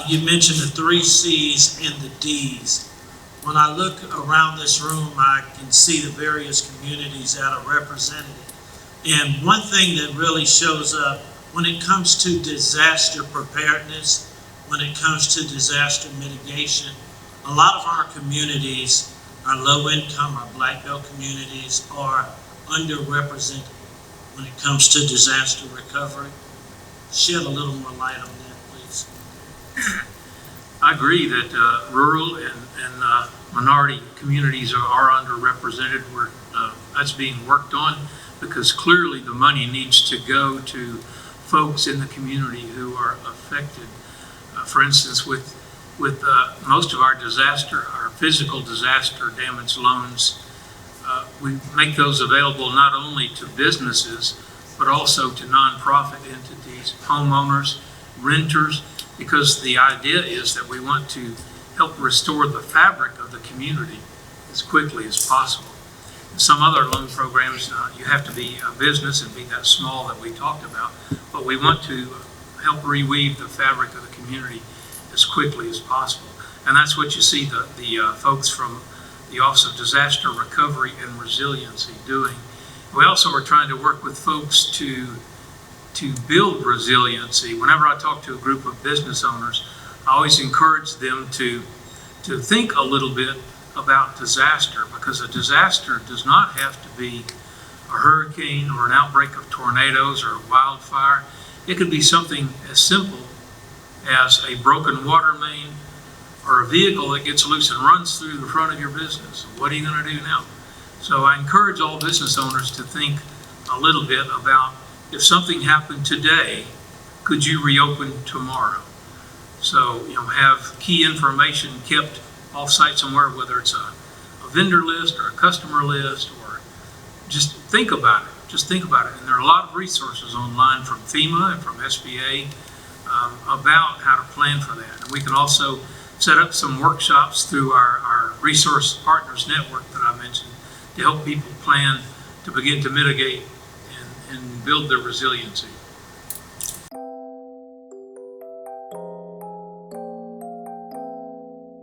You mentioned the 3 C's and the D's. When I look around this room, I can see the various communities that are represented. And one thing that really shows up when it comes to disaster preparedness, when it comes to disaster mitigation, a lot of our communities, our low income, our black belt communities, are underrepresented when it comes to disaster recovery. Shed a little more light on that, please. I agree that rural and minority communities are underrepresented. That's being worked on, because clearly the money needs to go to folks in the community who are affected. For instance, with most of our physical disaster damage loans, we make those available not only to businesses, but also to nonprofit entities, homeowners, renters, because the idea is that we want to help restore the fabric of the community as quickly as possible. In some other loan programs, you have to be a business and be that small that we talked about, but we want to help reweave the fabric of the community as quickly as possible. And that's what you see the folks from the Office of Disaster Recovery and Resiliency doing. We also are trying to work with folks to build resiliency. Whenever I talk to a group of business owners, I always encourage them to think a little bit about disaster, because a disaster does not have to be a hurricane or an outbreak of tornadoes or a wildfire. It could be something as simple as a broken water main or a vehicle that gets loose and runs through the front of your business. What are you going to do now? So I encourage all business owners to think a little bit about, if something happened today, could you reopen tomorrow? So, have key information kept off-site somewhere, whether it's a vendor list or a customer list, or just think about it. Just think about it. And there are a lot of resources online from FEMA and from SBA about how to plan for that. And we can also set up some workshops through our Resource Partners Network that I mentioned to help people plan to begin to mitigate and build their resiliency.